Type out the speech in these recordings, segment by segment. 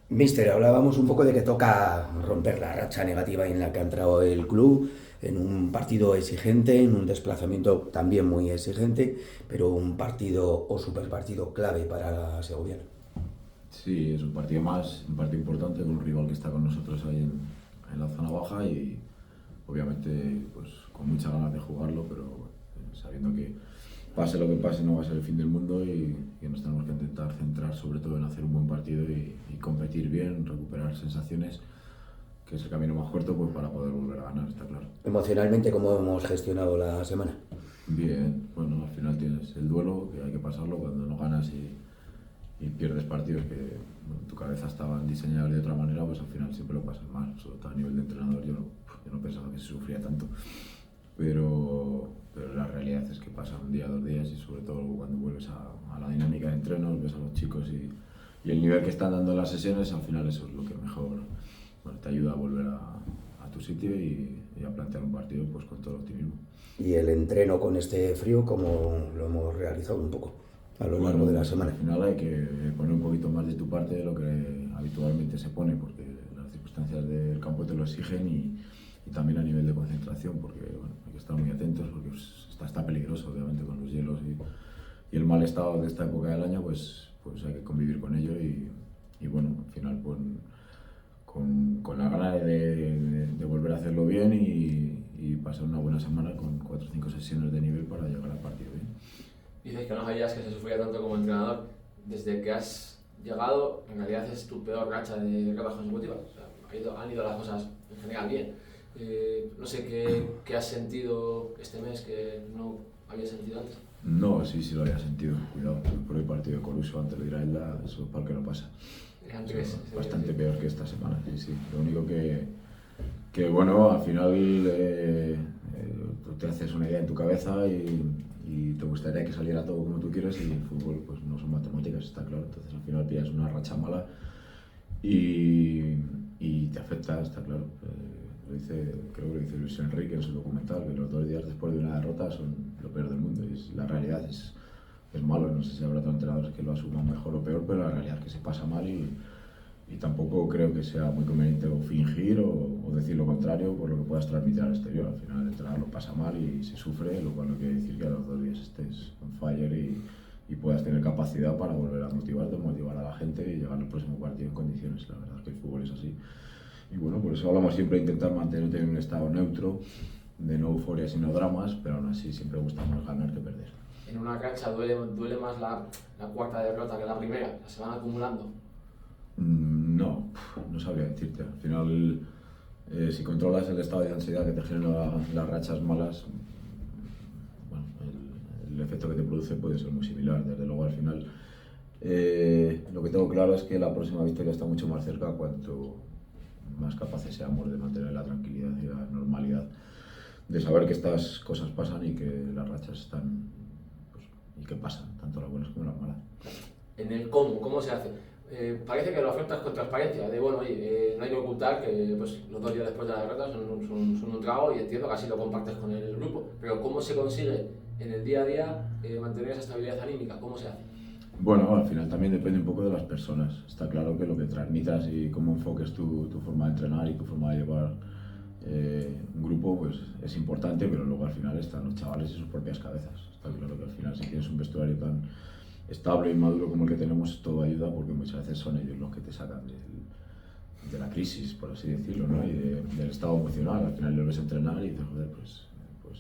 Mister, hablábamos un poco de que toca romper la racha negativa en la que ha entrado el club, en un partido exigente, en un desplazamiento también muy exigente, pero un partido o superpartido clave para la segoviana. Sí, es un partido más, un partido importante con un rival que está con nosotros ahí en la zona baja y obviamente pues con muchas ganas de jugarlo, pero sabiendo que pase lo que pase no va a ser el fin del mundo y nos tenemos que intentar centrar sobre todo en hacer un buen partido y competir bien, recuperar sensaciones, que es el camino más corto pues para poder volver a ganar, está claro. Emocionalmente, ¿cómo hemos gestionado la semana? Bien, bueno, al final tienes el duelo, que hay que pasarlo cuando no ganas y pierdes partidos que bueno, tu cabeza estaban diseñados de otra manera, pues al final siempre lo pasas mal. Sobre todo a nivel de entrenador, yo no pensaba que se sufría tanto. Pero la realidad es que pasa un día, 2 días y sobre todo cuando vuelves a la dinámica de entrenos, ves a los chicos y el nivel que están dando en las sesiones, al final eso es lo que mejor bueno, te ayuda a volver a tu sitio y a plantear un partido pues, con todo el optimismo. Y el entreno con este frío, ¿cómo lo hemos realizado un poco a lo largo Bueno, de la al semana? final hay que poner un poquito más de tu parte de lo que habitualmente se pone, porque las circunstancias del campo te lo exigen y también a nivel de concentración, porque bueno, hay que estar muy atentos, porque está peligroso obviamente con los hielos y el mal estado de esta época del año, pues hay que convivir con ello y bueno, al final con la gana de volver a hacerlo bien y pasar una buena semana con 4 o 5 sesiones de nivel para llegar al partido bien. Dices que no sabías que se sufría tanto como entrenador. Desde que has llegado, en realidad es tu peor racha de derrotas consecutivas. O sea, han ido las cosas en general bien. No sé qué has sentido este mes que no habías sentido antes. No, sí lo había sentido. Cuidado, por el partido de Coruso ante el Iraelda, eso para que no pasa. Eran tres. Bastante peor que esta semana, sí. Lo único que bueno, al final tú te haces una idea en tu cabeza y te gustaría que saliera todo como tú quieres y el fútbol pues no son matemáticas, está claro. Entonces al final pillas una racha mala y te afecta, está claro. Creo que lo dice Luis Enrique en su documental, que los 2 días después de una derrota son lo peor del mundo y la realidad es malo. No sé si habrá otros entrenadores que lo asuman mejor o peor, pero la realidad es que se pasa mal y tampoco creo que sea muy conveniente o fingir o decir lo contrario por lo que puedas transmitir al exterior. Al final el entrenador lo pasa mal y se sufre, lo cual no quiere decir que a los 2 días estés on fire y puedas tener capacidad para volver a motivarte, motivar a la gente y llegar al próximo partido en condiciones. La verdad es que el fútbol es así. Y bueno, por eso hablamos siempre de intentar mantenerte en un estado neutro, de no euforia sino dramas, pero aún así siempre gusta más ganar que perder. En una racha duele más la cuarta derrota que la primera. Se van acumulando. No sabría decirte. Al final, si controlas el estado de ansiedad que te generan las rachas malas, bueno, el efecto que te produce puede ser muy similar. Desde luego, al final, lo que tengo claro es que la próxima victoria está mucho más cerca cuanto más capaces seamos de mantener la tranquilidad y la normalidad, de saber que estas cosas pasan y que las rachas están, pues, y que pasan, tanto las buenas como las malas. En el cómo se hace. Parece que lo afrontas con transparencia, de bueno, oye, no hay que ocultar que pues, los 2 días después de la derrota son un trago y entiendo que así lo compartes con el grupo, pero ¿cómo se consigue en el día a día mantener esa estabilidad anímica? ¿Cómo se hace? Bueno, al final también depende un poco de las personas. Está claro que lo que transmitas y cómo enfoques tu forma de entrenar y tu forma de llevar un grupo pues es importante, pero luego al final están los chavales y sus propias cabezas. Está claro que al final si tienes un vestuario tan estable y maduro como el que tenemos, todo ayuda porque muchas veces son ellos los que te sacan de la crisis, por así decirlo, ¿no? Y del estado emocional. Al final lo ves entrenar y dices, joder, pues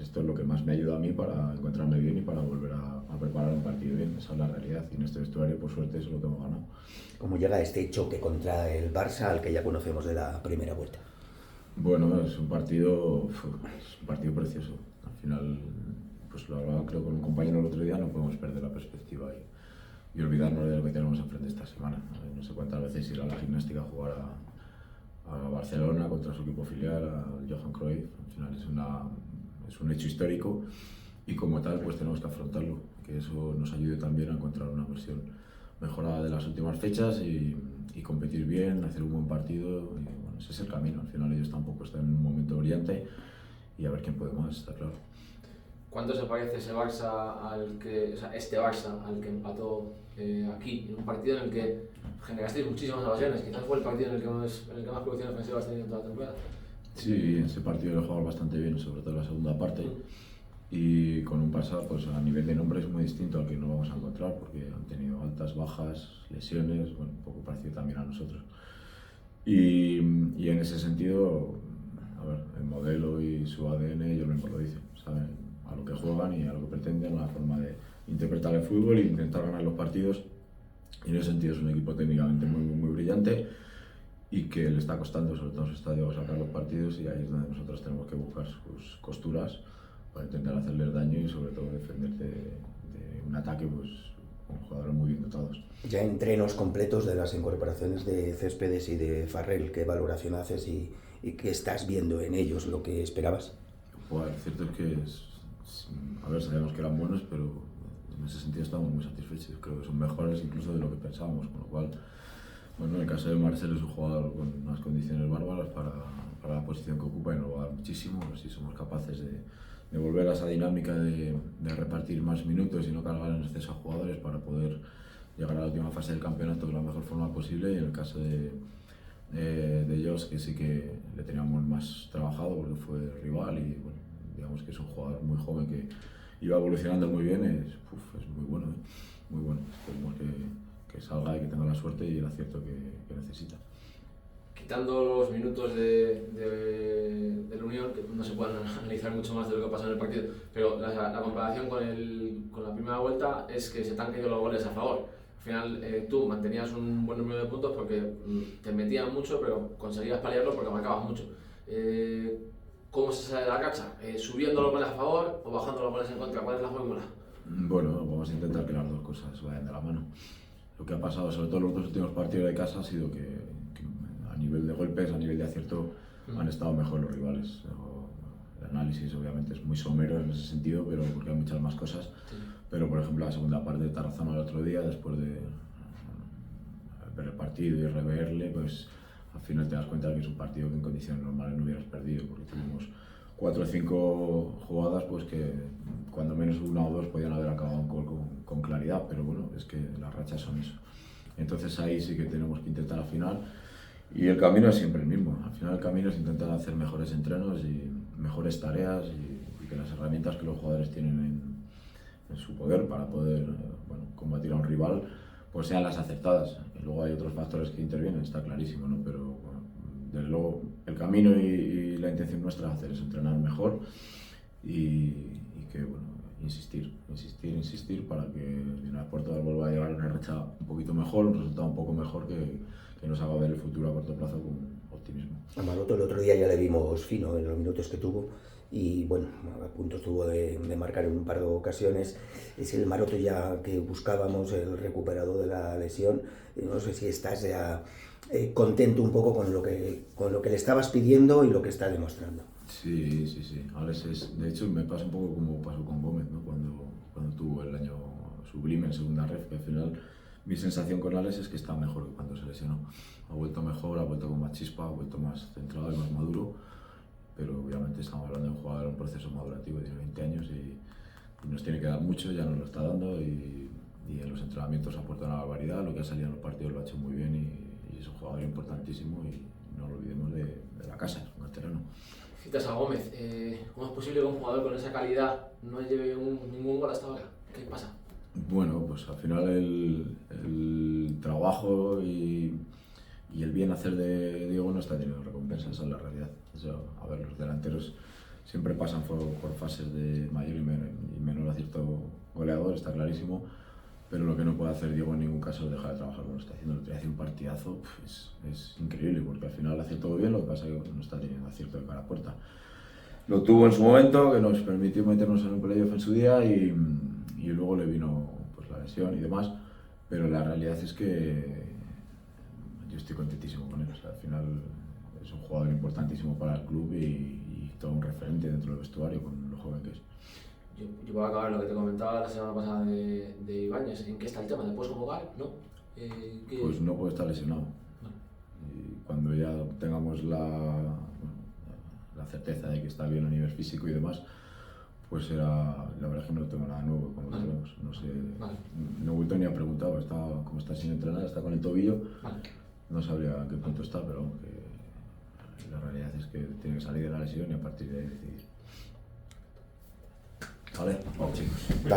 esto es lo que más me ayuda a mí para encontrarme bien y para volver a preparar un partido bien. Esa es la realidad y en este vestuario, por suerte, eso lo tengo ganado. ¿Cómo llega este choque contra el Barça al que ya conocemos de la primera vuelta? Bueno, es un partido precioso. Al final, pues lo hablaba creo con un compañero el otro día, no podemos perder la perspectiva y olvidarnos de lo que tenemos enfrente esta semana. No sé cuántas veces ir a la gimnástica a jugar a Barcelona contra su equipo filial, al Johan Cruyff. Al final es un hecho histórico y como tal pues tenemos que afrontarlo, que eso nos ayude también a encontrar una versión mejorada de las últimas fechas y competir bien, hacer un buen partido y bueno, ese es el camino. Al final ellos tampoco están en un momento brillante y a ver quién puede más, está claro. ¿Cuánto se parece ese Barça este Barça al que empató aquí, en un partido en el que generasteis muchísimas ocasiones, quizás fue el partido en el que más producción ofensiva has tenido en toda la temporada. Sí, en ese partido lo jugamos bastante bien, sobre todo en la segunda parte. Y con un Barça, pues a nivel de nombre es muy distinto al que no vamos a encontrar, porque han tenido altas, bajas, lesiones, bueno, un poco parecido también a nosotros. Y en ese sentido, a ver, el modelo y su ADN ellos mismos lo dicen, saben a lo que juegan y a lo que pretenden, la forma de interpretar el fútbol e intentar ganar los partidos. Y en ese sentido es un equipo técnicamente muy brillante y que le está costando, sobre todo en su estadio, sacar los partidos, y ahí es donde nosotros tenemos que buscar sus costuras para intentar hacerles daño y sobre todo defenderte de un ataque pues, con jugadores muy bien dotados. Ya entrenos completos de las incorporaciones de Céspedes y de Farrell, ¿qué valoración haces y qué estás viendo en ellos, lo que esperabas? Pues cierto es que, a ver, sabíamos que eran buenos, pero en ese sentido estamos muy satisfechos. Creo que son mejores incluso de lo que pensábamos, con lo cual, bueno, en el caso de Marcel es un jugador con unas condiciones bárbaras para la posición que ocupa y nos va a dar muchísimo. Si somos capaces de volver a esa dinámica de repartir más minutos y no cargar en exceso a jugadores para poder llegar a la última fase del campeonato de la mejor forma posible. Y en el caso de Josh, que sí que le teníamos más trabajado porque fue rival y bueno, digamos que es un jugador muy joven que iba evolucionando muy bien, es muy bueno, muy bueno. Esperemos que salga y que tenga la suerte y el acierto que necesita. Quitando los minutos del Unión, que no se pueden analizar mucho más de lo que pasó en el partido, pero la comparación con la primera vuelta es que se te han caído los goles a favor. Al final tú mantenías un buen número de puntos porque te metían mucho, pero conseguías paliarlo porque marcabas mucho. ¿Cómo se sale de la racha? ¿Subiendo los goles a favor o bajando los goles en contra? ¿Cuál es la fórmula? Bueno, vamos a intentar que las dos cosas vayan de la mano. Lo que ha pasado, sobre todo en los dos últimos partidos de casa, ha sido que a nivel de golpes, a nivel de acierto, han estado mejor los rivales. El análisis obviamente es muy somero en ese sentido, pero porque hay muchas más cosas. Sí. Pero por ejemplo la segunda parte de Tarazona el otro día, después de ver el partido y reverle, pues al final te das cuenta de que es un partido que en condiciones normales no hubieras perdido, porque tuvimos 4 o 5 jugadas pues que cuando menos una o dos podían haber acabado un gol con claridad, pero bueno, es que las rachas son eso. Entonces ahí sí que tenemos que intentar al final, y el camino es siempre el mismo. Al final el camino es intentar hacer mejores entrenos y mejores tareas y que las herramientas que los jugadores tienen en su poder para poder bueno, combatir a un rival pues sean las acertadas. Y luego hay otros factores que intervienen, está clarísimo, ¿no? Pero bueno, desde luego el camino y la intención nuestra hacer es entrenar mejor y que bueno, insistir para que Linares Portugal vuelva a llegar a una racha un poquito mejor, un resultado un poco mejor que nos haga ver el futuro a corto plazo con optimismo. A Maroto el otro día ya le vimos fino en los minutos que tuvo y bueno, a punto estuvo de marcar en un par de ocasiones. Es el Maroto ya que buscábamos, el recuperado de la lesión. No sé si estás ya contento un poco con lo que le estabas pidiendo y lo que está demostrando. Sí. Alex de hecho me pasa un poco como pasó con Gómez, ¿no? Cuando tuvo el año sublime en segunda ref, que al final mi sensación con Alex es que está mejor que cuando se lesionó. Ha vuelto mejor, ha vuelto con más chispa, ha vuelto más centrado y más maduro, pero obviamente estamos hablando de un jugador en un proceso madurativo, tiene 20 años y nos tiene que dar mucho, ya nos lo está dando y en los entrenamientos aporta una barbaridad, lo que ha salido en los partidos lo ha hecho muy bien y es un jugador importantísimo y no lo olvidemos de la casa, es un canterano. Citas a Gómez, ¿cómo es posible que un jugador con esa calidad no lleve ningún gol hasta ahora? ¿Qué pasa? Bueno, pues al final el trabajo y el bien hacer de Diego no está teniendo recompensa, esa es la realidad. A ver, los delanteros siempre pasan por fases de mayor y menor acierto goleador, está clarísimo, pero lo que no puede hacer Diego en ningún caso es dejar de trabajar como lo está haciendo. Hace un partidazo, es increíble, porque al final hace todo bien, lo que pasa es que no está teniendo acierto de cara a puerta. Lo tuvo en su momento, que nos permitió meternos en un playoff en su día y luego le vino pues, la lesión y demás, pero la realidad es que yo estoy contentísimo con él. O sea, al final es un jugador importantísimo para el club y todo un referente dentro del vestuario con lo joven que es. Yo puedo acabar lo que te comentaba la semana pasada de Ibáñez. ¿En qué está el tema? ¿Le puedes convocar? ¿No? Pues no puede estar lesionado. Y cuando ya tengamos la certeza de que está bien a nivel físico y demás, Pues la verdad es que no tengo nada nuevo con los nuevos, no sé, no he vuelto ni a preguntar, como está sin entrenar, está con el tobillo, no sabría en qué punto está, pero que la realidad es que tiene que salir de la lesión y a partir de ahí decidir. Vale, vamos chicos.